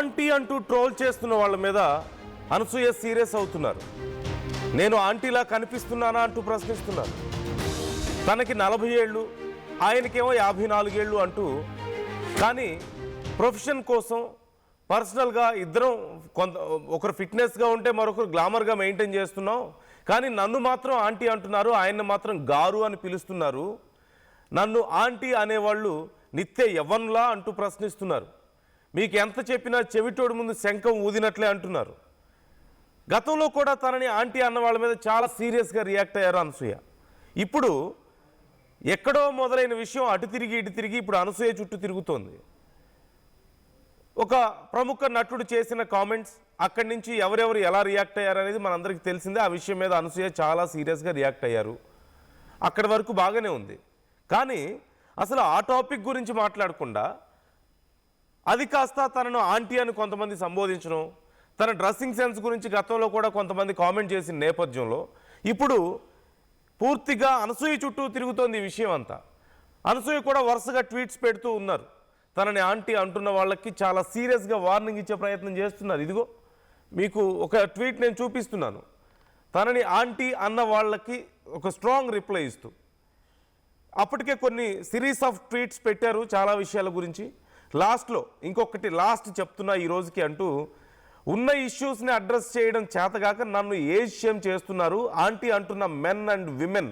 Aunty అంటూ troll చేస్తున్న వాళ్ళ మీద అనసూయ సీరియస్ అవుతున్నారు. నేను ఆంటీలా కనిపిస్తున్నానా అంటూ ప్రశ్నిస్తున్నారు. తనకి 40 ఏళ్ళు, ఆయనకేమో 54 ఏళ్ళు అంటూ. కానీ ప్రొఫెషన్ కోసం పర్సనల్గా ఇద్దరం ఒకరు ఫిట్నెస్గా ఉంటే మరొకరు గ్లామర్గా మెయింటైన్ చేస్తున్నాం. కానీ నన్ను మాత్రం ఆంటీ అంటున్నారు, ఆయన్ని మాత్రం గారు అని పిలుస్తున్నారు. నన్ను ఆంటీ అనేవాళ్ళు నిత్య యవ్వనులా అంటూ ప్రశ్నిస్తున్నారు. మీకు ఎంత చెప్పినా చెవిటోడు ముందు శంఖం ఊదినట్లే అంటున్నారు. గతంలో కూడా తనని ఆంటీ అన్న వాళ్ళ మీద చాలా సీరియస్గా రియాక్ట్ అయ్యారు అనసూయ. ఇప్పుడు ఎక్కడో మొదలైన విషయం అటు తిరిగి ఇటు తిరిగి ఇప్పుడు అనసూయ చుట్టూ తిరుగుతోంది. ఒక ప్రముఖ నటుడు చేసిన కామెంట్స్, అక్కడి నుంచి ఎవరెవరు ఎలా రియాక్ట్ అయ్యారు అనేది మనందరికీ తెలిసిందే. ఆ విషయం మీద అనసూయ చాలా సీరియస్గా రియాక్ట్ అయ్యారు. అక్కడి వరకు బాగానే ఉంది. కానీ అసలు ఆ టాపిక్ గురించి మాట్లాడకుండా అది కాస్త తనను ఆంటీ అని కొంతమంది సంబోధించడం, తన డ్రెస్సింగ్ సెన్స్ గురించి గతంలో కూడా కొంతమంది కామెంట్ చేసిన నేపథ్యంలో ఇప్పుడు పూర్తిగా అనసూయ చుట్టూ తిరుగుతోంది ఈ విషయం అంతా. అనసూయ కూడా వరుసగా ట్వీట్స్ పెడుతూ ఉన్నారు. తనని ఆంటీ అంటున్న వాళ్ళకి చాలా సీరియస్గా వార్నింగ్ ఇచ్చే ప్రయత్నం చేస్తున్నారు. ఇదిగో మీకు ఒక ట్వీట్ నేను చూపిస్తున్నాను. తనని ఆంటీ అన్న వాళ్ళకి ఒక స్ట్రాంగ్ రిప్లై ఇస్తూ అప్పటికే కొన్ని సిరీస్ ఆఫ్ ట్వీట్స్ పెట్టారు చాలా విషయాల గురించి. లాస్ట్లో ఇంకొకటి లాస్ట్ చెప్తున్నా ఈ రోజుకి అంటూ, ఉన్న ఇష్యూస్ని అడ్రస్ చేయడం చేతగాక నన్ను ఏజ్ షేమ్ చేస్తున్నారు, ఆంటీ అంటున్న మెన్ అండ్ విమెన్,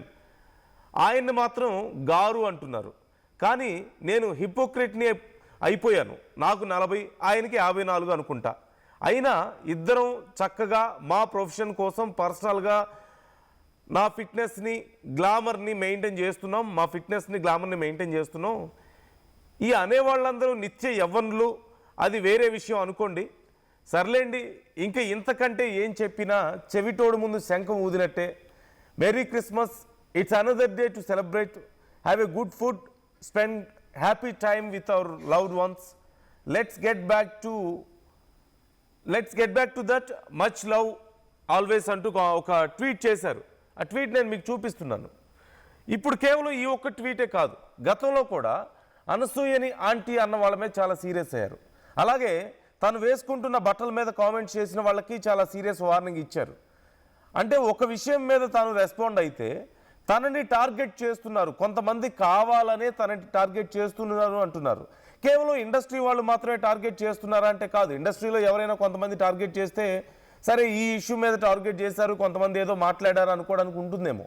ఆయన్ని మాత్రం గారు అంటున్నారు. కానీ నేను హిపోక్రెట్ని అయిపోయాను. నాకు 40, ఆయనకి 54 అనుకుంటా. అయినా ఇద్దరం చక్కగా మా ప్రొఫెషన్ కోసం పర్సనల్గా నా ఫిట్నెస్ని గ్లామర్ని మెయింటైన్ చేస్తున్నాం, మా ఫిట్నెస్ని గ్లామర్ని మెయింటైన్ చేస్తున్నాం. ఈ అనేవాళ్ళందరూ నిత్య యవ్వనులు, అది వేరే విషయం అనుకోండి. సర్లేండి, ఇంకా ఇంతకంటే ఏం చెప్పినా చెవిటోడు ముందు శంఖం ఊదినట్టే. Merry Christmas, it's another day to celebrate, have a good food, spend happy time with our loved ones, let's get back to that much love always అంటూ ఒక ట్వీట్ చేశారు. ఆ ట్వీట్ నేను మీకు చూపిస్తున్నాను. ఇప్పుడు కేవలం ఈ ఒక్క ట్వీటే కాదు, గతంలో కూడా అనసూయని ఆంటీ అన్న వాళ్ళ మీద చాలా సీరియస్ అయ్యారు. అలాగే తను వేసుకుంటున్న బట్టల మీద కామెంట్స్ చేసిన వాళ్ళకి చాలా సీరియస్ వార్నింగ్ ఇచ్చారు. అంటే ఒక విషయం మీద తాను రెస్పాండ్ అయితే తనని టార్గెట్ చేస్తున్నారు, కొంతమంది కావాలనే తనని టార్గెట్ చేస్తున్నారు అంటున్నారు. కేవలం ఇండస్ట్రీ వాళ్ళు మాత్రమే టార్గెట్ చేస్తున్నారా అంటే కాదు. ఇండస్ట్రీలో ఎవరైనా కొంతమంది టార్గెట్ చేస్తే సరే ఈ ఇష్యూ మీద టార్గెట్ చేశారు, కొంతమంది ఏదో మాట్లాడారు అనుకోవడానికి ఉంటుందేమో.